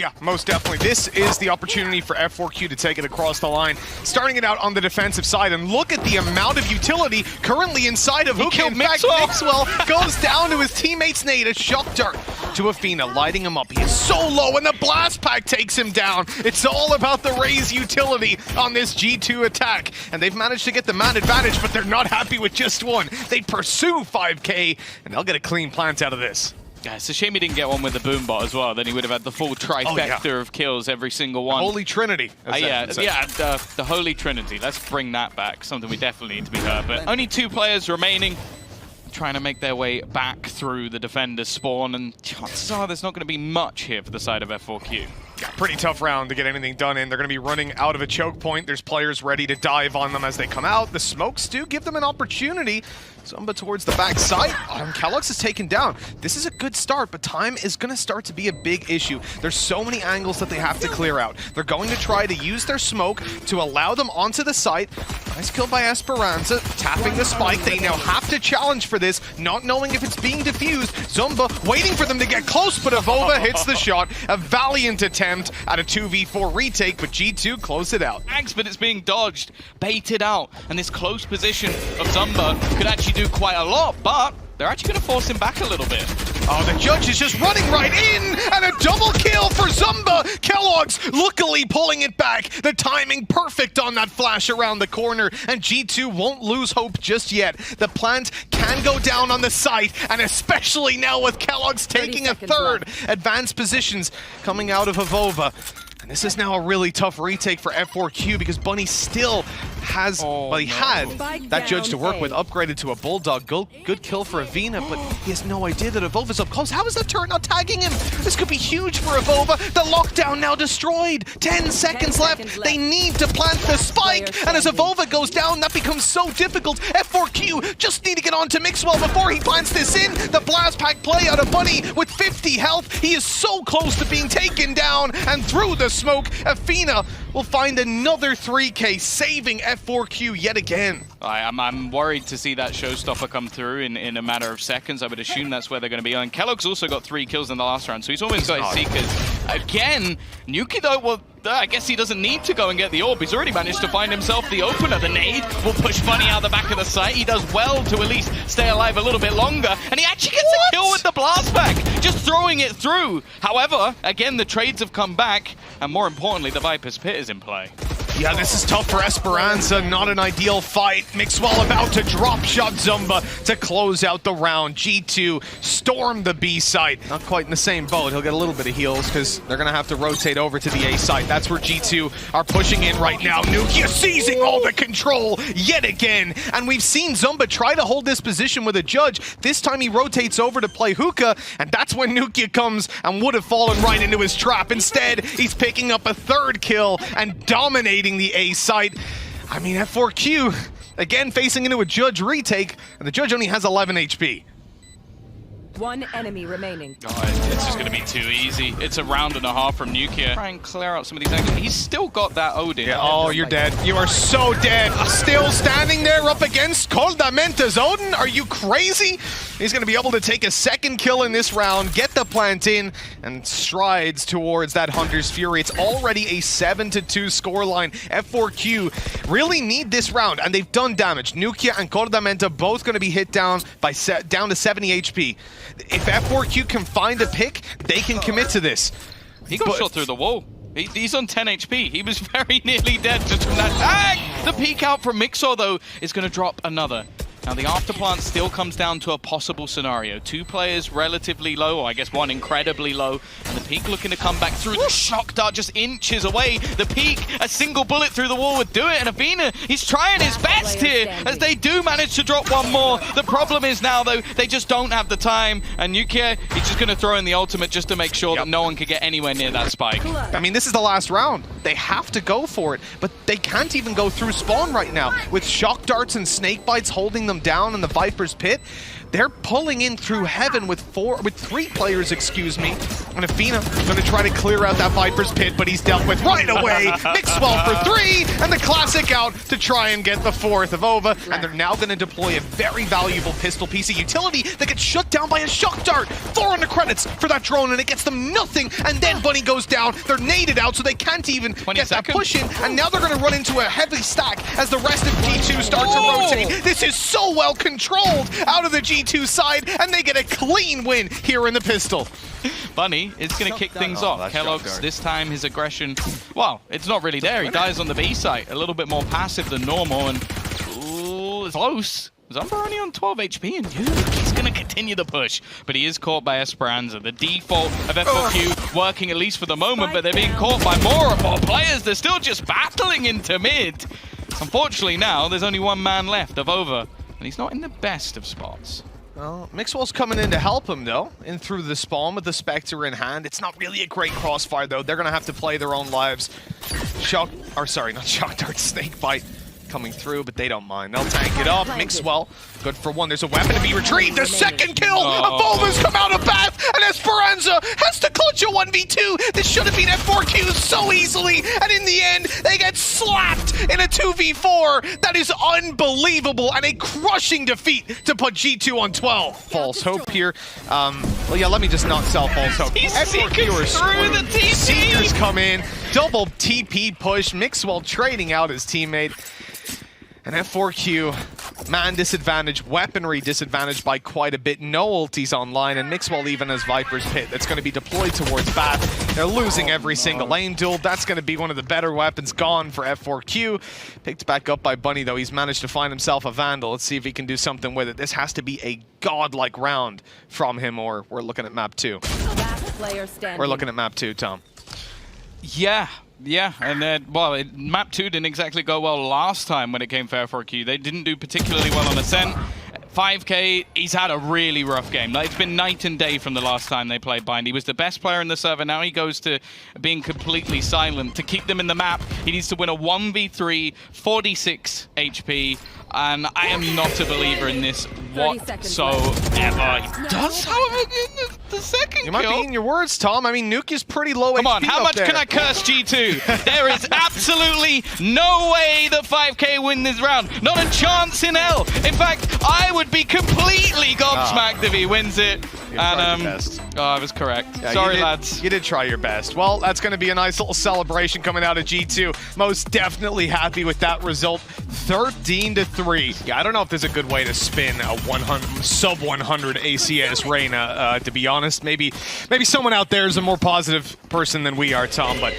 Yeah, most definitely. This is the opportunity for F4Q to take it across the line. Starting it out on the defensive side, and look at the amount of utility currently inside of Hookah. In fact, Mixwell goes down to his teammate's nade. A shock dart to Athena, lighting him up. He is so low, and the blast pack takes him down. It's all about the Raze utility on this G2 attack. And they've managed to get the man advantage, but they're not happy with just one. They pursue 5K, and they'll get a clean plant out of this. Yeah, it's a shame he didn't get one with the boombot as well. Then he would have had the full trifecta of kills every single one. Holy Trinity. The Holy Trinity. Let's bring that back. Something we definitely need to be heard. But only 2 players remaining, trying to make their way back through the defender's spawn, and chances are there's not going to be much here for the side of F4Q. Yeah, pretty tough round to get anything done in. They're going to be running out of a choke point. There's players ready to dive on them as they come out. The smokes do give them an opportunity. Zumba towards the back side. Kellogg's is taken down. This is a good start, but time is going to start to be a big issue. There's so many angles that they have to clear out. They're going to try to use their smoke to allow them onto the site. Nice kill by Esperanza, tapping the spike. They now have to challenge for this, not knowing if it's being defused. Zumba waiting for them to get close, but Avova hits the shot. A valiant attempt at a 2v4 retake, but G2 close it out. Thanks, but it's being dodged, baited out, and this close position of Zumba could actually do quite a lot, but they're actually going to force him back a little bit. Oh, the judge is just running right in, and a double kill for Zumba. Kellogg's luckily pulling it back. The timing perfect on that flash around the corner, and G2 won't lose hope just yet. The plant can go down on the site, and especially now with Kellogg's taking a third. Advanced positions coming out of Avova. And this is now a really tough retake for F4Q because Bunny still has, had that judge to work with, upgraded to a Bulldog. Good kill for Avena, but he has no idea that Avova's up close. How is the turret not tagging him? This could be huge for Avova. The lockdown now destroyed. 10 seconds left. They need to plant the spike, and as Avova goes down, that becomes so difficult. F4Q just need to get on to Mixwell before he plants this in. The blast pack play out of Bunny with 50 health. He is so close to being taken down, and through the smoke, Athena will find another 3K, saving F4Q yet again. I'm worried to see that showstopper come through in a matter of seconds. I would assume that's where they're going to be. And Kellogg's also got 3 kills in the last round, so he's almost got his Seekers. Again, Nuki though, well, I guess he doesn't need to go and get the orb. He's already managed to find himself the opener. The nade will push Bunny out the back of the site. He does well to at least stay alive a little bit longer. And he actually gets a kill with the blast pack, just throwing it through. However, again, the trades have come back. And more importantly, the Viper's Pit is in play. Yeah, this is tough for Esperanza. Not an ideal fight. Mixwell about to drop shot Zumba to close out the round. G2 storm the B site. Not quite in the same boat. He'll get a little bit of heals because they're going to have to rotate over to the A site. That's where G2 are pushing in right now. Nukia seizing all the control yet again. And we've seen Zumba try to hold this position with a judge. This time he rotates over to play Hookah, and that's when Nukia comes and would have fallen right into his trap. Instead, he's picking up a 3rd kill and dominating the A site. I mean, F4Q, again, facing into a judge retake, and the judge only has 11 HP. 1 enemy remaining. Oh, it's just going to be too easy. It's a round and a half from Nukia. Try and clear out some of these angles. He's still got that Odin. Yeah, oh, you're dead. You are so dead. Still standing there up against Coldamenta's Odin. Are you crazy? He's going to be able to take a 2nd kill in this round, get the plant in, and strides towards that Hunter's Fury. It's already a 7-2 scoreline. F4Q really need this round, and they've done damage. Nukia and Cordamenta both going to be hit down by down to 70 HP. If F4Q can find a pick, they can commit to this. He got shot through the wall. He's on 10 HP. He was very nearly dead just from that. The peek out from Mixor, though, is going to drop another. Now, the afterplant still comes down to a possible scenario. 2 players relatively low, or I guess 1 incredibly low. And the peak looking to come back through. The shock dart just inches away. The peak, a single bullet through the wall would do it. And Avena, he's trying his best here as they do manage to drop 1 more. The problem is now, though, they just don't have the time. And Nukia, he's just going to throw in the ultimate just to make sure that no one can get anywhere near that spike. I mean, this is the last round. They have to go for it, but they can't even go through spawn right now. With shock darts and snake bites holding them down in the Viper's Pit, they're pulling in through heaven with 3 players, excuse me. And Athena going to try to clear out that Viper's pit, but he's dealt with right away. Mixwell for 3, and the classic out to try and get the 4th of Ova. And they're now going to deploy a very valuable pistol piece of utility that gets shut down by a shock dart. 400 credits for that drone, and it gets them nothing. And then Bunny goes down. They're naded out, so they can't even get that push in. And now they're going to run into a heavy stack as the rest of G2 start to rotate. This is so well controlled out of the G2 side, and they get a clean win here in the pistol. Bunny is going to kick things off. Kellogg's, this time his aggression, well, it's not really there. He dies on the B site, a little bit more passive than normal, and ooh, it's close. Zumba only on 12 HP, and he's going to continue the push, but he is caught by Esperanza. The default of F4Q working at least for the moment, but they're being caught by more and more players. They're still just battling into mid. Unfortunately now, there's only one man left of Over, and he's not in the best of spots. Well, Mixwell's coming in to help him, though, in through the spawn with the Spectre in hand. It's not really a great crossfire, though. They're going to have to play their own lives. Not Shock Dart, Snake Bite coming through, but they don't mind. They'll tank it up. Mixwell, good for 1. There's a weapon to be retrieved. The second kill! Evolver's come out of Bath, and Esperanza has to clutch a 1v2. This should have been F4Q so easily, and in the end, they get slapped in a 2v4. That is unbelievable, and a crushing defeat to put G2 on 12. False hope here. Well, yeah, let me just not sell false hope. F4Q is through the TP! Seekers come in, double TP push. Mixwell trading out his teammate. And F4Q, man disadvantage, weaponry disadvantaged by quite a bit. No ultis online, and Mixwell even has Viper's Pit that's going to be deployed towards Bath. They're losing every single lane duel. That's going to be one of the better weapons gone for F4Q. Picked back up by Bunny, though. He's managed to find himself a Vandal. Let's see if he can do something with it. This has to be a godlike round from him, or we're looking at map 2. We're looking at map 2, Tom. Yeah, and then, well, map 2 didn't exactly go well last time when it came for F4Q. They didn't do particularly well on Ascent. 5K, he's had a really rough game. Like, it's been night and day from the last time they played Bind. He was the best player in the server. Now he goes to being completely silent. To keep them in the map, he needs to win a 1v3, 46 HP. And I am not a believer in this whatsoever. He does, however, in the second kill. You might be eating your words, Tom. I mean, Nuke is pretty low. Come on, how much can I curse G2? There is absolutely no way that 5K win this round. Not a chance in hell. In fact, I would be completely gobsmacked if he wins it. And I was correct. Yeah, sorry, lads. You did try your best. Well, that's going to be a nice little celebration coming out of G2. Most definitely happy with that result. 13-3. Yeah, I don't know if there's a good way to spin a sub 100 ACS Reyna. To be honest, maybe someone out there is a more positive person than we are, Tom. But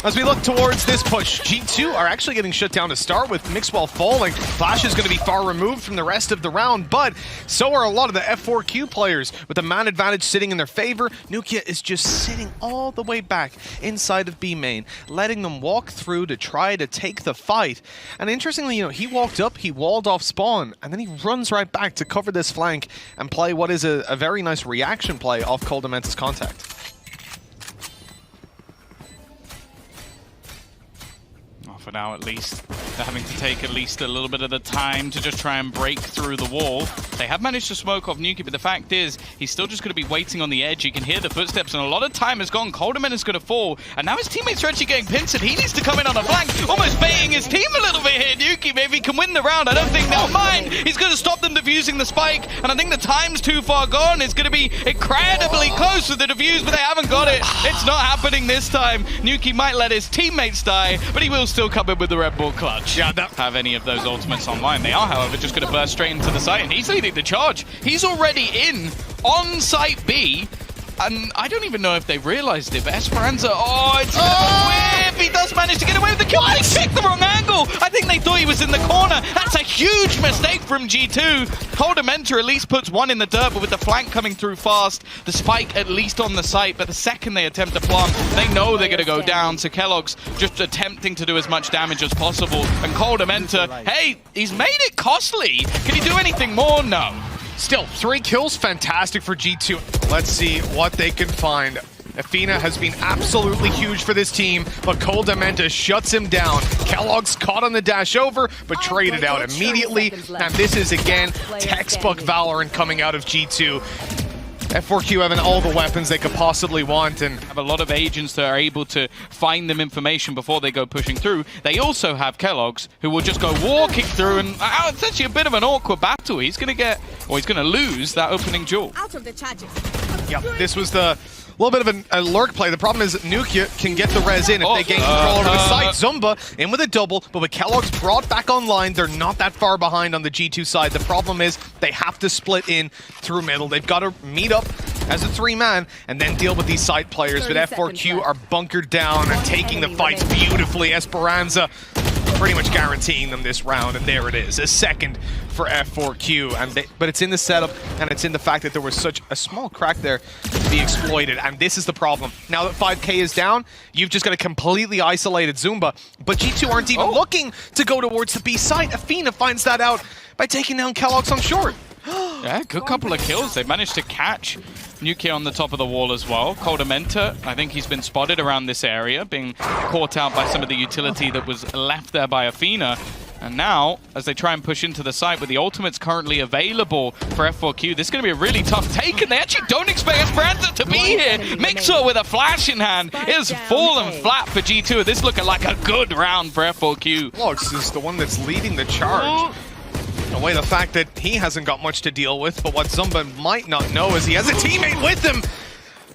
as we look towards this push, G2 are actually getting shut down to start with. Mixwell falling. Flash is going to be far removed from the rest of the round, but so are a lot of the F4Q players with the man advantage sitting in their favor. Nukia is just sitting all the way back inside of B main, letting them walk through to try to take the fight. And interestingly, you know, he walked up, he walled off spawn, and then he runs right back to cover this flank and play what is a very nice reaction play off Coldamenta's contact. For now, at least, they're having to take at least a little bit of the time to just try and break through the wall. They have managed to smoke off Nuki, but the fact is, he's still just going to be waiting on the edge. You can hear the footsteps, and a lot of time has gone. Coldament is going to fall, and now his teammates are actually getting pinched, and he needs to come in on a flank, almost baiting his team a little bit here. Nuki, maybe he can win the round. I don't think they'll mind. He's going to stop them defusing the spike, and I think the time's too far gone. It's going to be incredibly close with the defuse, but they haven't got it. It's not happening this time. Nuki might let his teammates die, but he will still come in with the Red Bull clutch. Yeah, that have any of those ultimates online. They are, however, just going to burst straight into the site, and he's leading the charge. He's already in on site B, and I don't even know if they realized it, but Esperanza, it's a whip. He does manage to get away with the kill. He picked the wrong angle. I think they thought he was in the corner. That's a huge mistake from G2. Coldamenta at least puts one in the dirt, but with the flank coming through fast, the spike at least on the site, but the second they attempt to plant, they know they're going to go down, so Kellogg's just attempting to do as much damage as possible, and Coldamenta, hey, he's made it costly. Can he do anything more? No. Still, 3 kills, fantastic for G2. Let's see what they can find. Athena has been absolutely huge for this team, but Coldamenta shuts him down. Kellogg's caught on the dash over, but traded out immediately. And this is, again, textbook Valorant coming out of G2. F4Q having all the weapons they could possibly want, and have a lot of agents that are able to find them information before they go pushing through. They also have Kellogg's, who will just go walking through, and it's actually a bit of an awkward battle. He's going to lose that opening duel. Out of the charges. yeah, this was the little bit of a lurk play. The problem is Nukia can get the res in if they gain control over the site. Zumba in with a double, but with Kellogg's brought back online, they're not that far behind on the G2 side. The problem is they have to split in through middle. They've got to meet up as a 3-man and then deal with these side players. But F4Q are bunkered down and taking the fights beautifully. Esperanza pretty much guaranteeing them this round, and there it is, a second for F4Q. But it's in the setup, and it's in the fact that there was such a small crack there to be exploited, and this is the problem. Now that 5K is down, you've just got a completely isolated Zumba, but G2 aren't even looking to go towards the B site. Athena finds that out by taking down Kellogg's on short. Yeah, good couple of kills. They managed to catch Nukia on the top of the wall as well. Coldamenta, I think he's been spotted around this area, being caught out by some of the utility that was left there by Athena. And now, as they try and push into the site with the ultimates currently available for F4Q, this is going to be a really tough take, and they actually don't expect Esperanza to be here. Mixer with a flash in hand is fallen flat for G2. This looking like a good round for F4Q. Kellogg's is the one that's leading the charge. Away the fact that he hasn't got much to deal with, but what Zumba might not know is he has a teammate with him.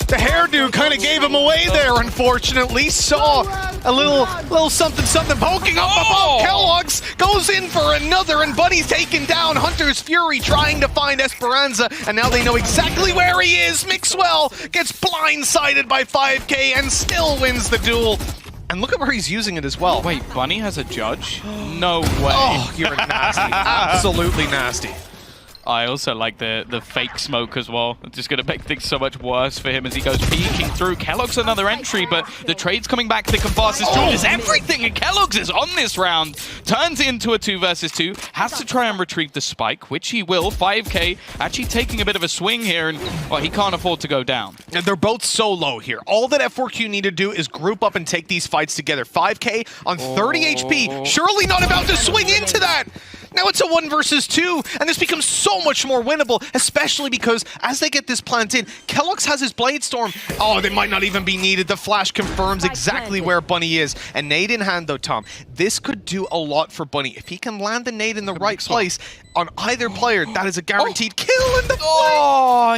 The hairdo kind of gave him away there, unfortunately. Saw a little something poking up above. Kellogg's goes in for another, and Bunny's taken down. Hunter's Fury trying to find Esperanza, and now they know exactly where he is. Mixwell gets blindsided by 5K and still wins the duel. And look at where he's using it as well. Wait, Bunny has a judge? No way. Oh, you're nasty. Absolutely nasty. I also like the fake smoke as well. It's just going to make things so much worse for him as he goes peeking through. Kellogg's another entry, but the trade's coming back thick and fast. This duel is everything, and Kellogg's is on this round. Turns into a 2 versus 2. Has to try and retrieve the spike, which he will. 5K actually taking a bit of a swing here, and well, he can't afford to go down. And they're both so low here. All that F4Q need to do is group up and take these fights together. 5K on 30 HP. Surely not about to swing into that. Now it's a 1 versus 2, and this becomes so much more winnable, especially because as they get this plant in, Kellogg's has his Blade Storm. Oh, they might not even be needed. The flash confirms exactly where Bunny is. And nade in hand, though, Tom, this could do a lot for Bunny. If he can land the nade in the right place on either player, that is a guaranteed kill in the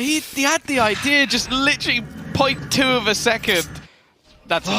he had the idea, just literally 0.2 of a second. That's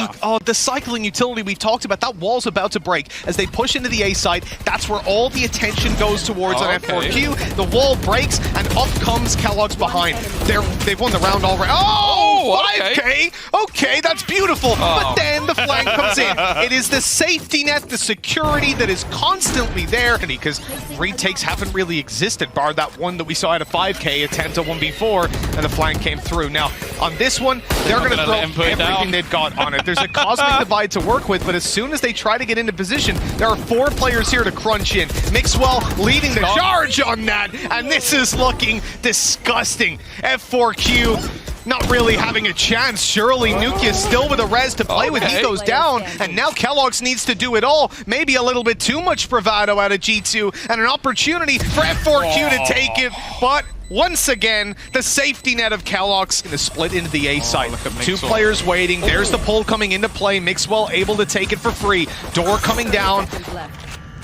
the cycling utility we talked about, that wall's about to break. As they push into the A site, that's where all the attention goes towards on F4Q. The wall breaks, and up comes Kellogg's behind. They've won the round already. Oh, 5K! Okay, that's beautiful. But then the flank comes in. It is the safety net, the security that is constantly there. Because retakes haven't really existed, bar that one that we saw at a 5K, a 10 to 1v4, and the flank came through. Now, on this one, they're going to throw everything they've got on it. There's a cosmic divide to work with, but as soon as they try to get into position, there are 4 players here to crunch in. Mixwell leading the charge on that, and this is looking disgusting. F4Q not really having a chance. Surely Nukia still with a res to play with. He goes down, and now Kellogg's needs to do it all. Maybe a little bit too much bravado out of G2, and an opportunity for F4Q to take it, but once again, the safety net of Kellogg's going to split into the A site. 2 players waiting. There's the pull coming into play. Mixwell able to take it for free. Door coming down.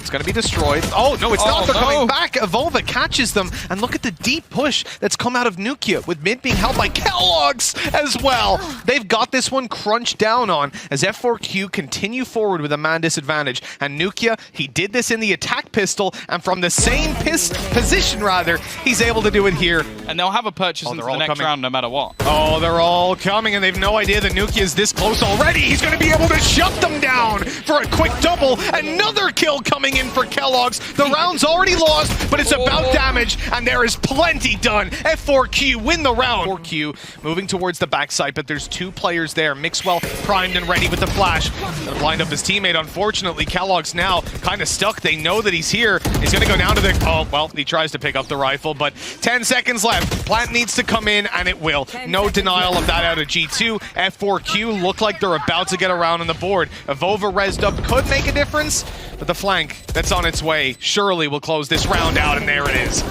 It's going to be destroyed. Oh, no, it's not. They're coming back. Evolva catches them. And look at the deep push that's come out of Nukia, with mid being held by Kellogg's as well. They've got this one crunched down on as F4Q continue forward with a man disadvantage. And Nukia, he did this in the attack pistol, and from the same position, rather, he's able to do it here. And they'll have a purchase into the next round no matter what. Oh, they're all coming, and they've no idea that Nukia is this close already. He's going to be able to shut them down for a quick double. Another kill coming in for Kellogg's. The round's already lost, but it's about damage, and there is plenty done. F4Q win the round. 4Q moving towards the backside, but there's 2 players there. Mixwell primed and ready with the flash. Gonna blind up his teammate. Unfortunately, Kellogg's now kind of stuck. They know that he's here. He's going to go down to the... Oh, well, he tries to pick up the rifle, but 10 seconds left. Plant needs to come in, and it will. No denial of that out of G2. F4Q look like they're about to get around on the board. Evolva rezzed up could make a difference, but the flank that's on its way surely will close this round out, and there it is.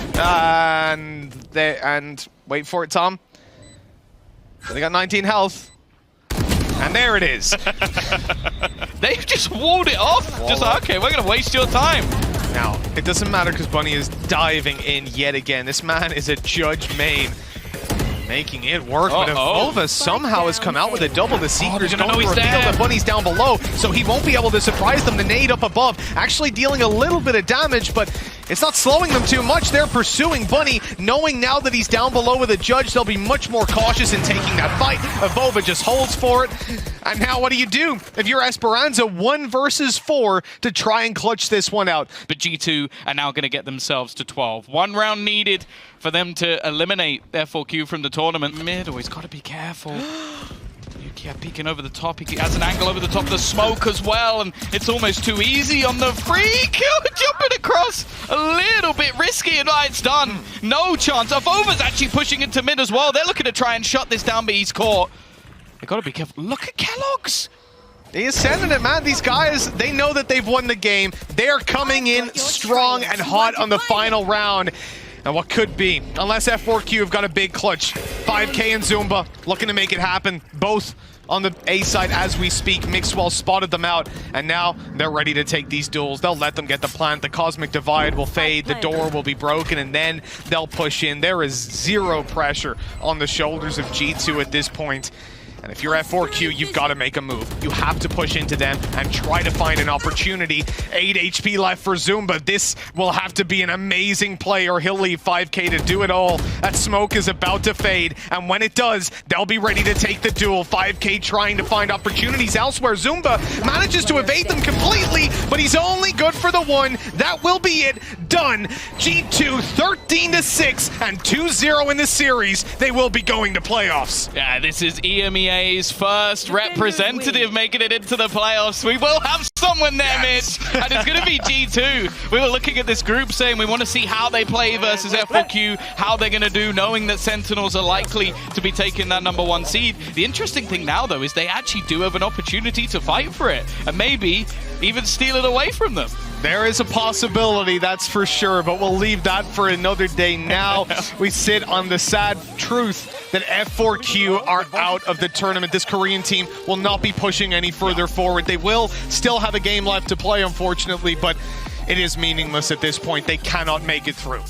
And wait for it, Tom. They got 19 health. And there it is. They've just walled it off. Just like, okay, we're going to waste your time. Now, it doesn't matter because Bunny is diving in yet again. This man is a judge main. Making it work, but Avova somehow has come out with a double. The Seeker's going to reveal that Bunny's down below, so he won't be able to surprise them. The nade up above, actually dealing a little bit of damage, but it's not slowing them too much. They're pursuing Bunny, knowing now that he's down below with a judge, they'll be much more cautious in taking that fight. Avova just holds for it. And now what do you do? If you're Esperanza, 1 versus 4 to try and clutch this one out. But G2 are now going to get themselves to 12. 1 round needed for them to eliminate F4Q from the tournament. Mid, he's got to be careful. Yeah, peeking over the top. He has an angle over the top of the smoke as well, and it's almost too easy on the free kill. Jumping across a little bit risky, and it's done. No chance. Avova's actually pushing into mid as well. They're looking to try and shut this down, but he's caught. They got to be careful. Look at Kellogg's. He is sending it, man. These guys, they know that they've won the game. They're coming in strong and hot on the final round. And what could be, unless F4Q have got a big clutch. 5K and Zumba looking to make it happen. Both on the A side as we speak. Mixwell spotted them out, and now they're ready to take these duels. They'll let them get the plant. The Cosmic Divide will fade. The door will be broken, and then they'll push in. There is zero pressure on the shoulders of G2 at this point. And if you're F4Q, you've got to make a move. You have to push into them and try to find an opportunity. 8 HP left for Zumba. This will have to be an amazing play, or he'll leave 5K to do it all. That smoke is about to fade, and when it does, they'll be ready to take the duel. 5K trying to find opportunities elsewhere. Zumba manages to evade them completely, but he's only good for the 1. That will be it. Done. G2 13-6 and 2-0 in the series. They will be going to playoffs. Yeah, this is EMEA's first representative making it into the playoffs. We will have someone there, Mitch, and it's going to be G2. We were looking at this group saying we want to see how they play versus F4Q, how they're going to do, knowing that Sentinels are likely to be taking that #1 seed. The interesting thing now, though, is they actually do have an opportunity to fight for it, and maybe even steal it away from them. There is a possibility, that's for sure, but we'll leave that for another day. Now we sit on the sad truth that F4Q are out of the tournament. This Korean team will not be pushing any further forward. They will still have a game left to play, unfortunately, but it is meaningless at this point. They cannot make it through.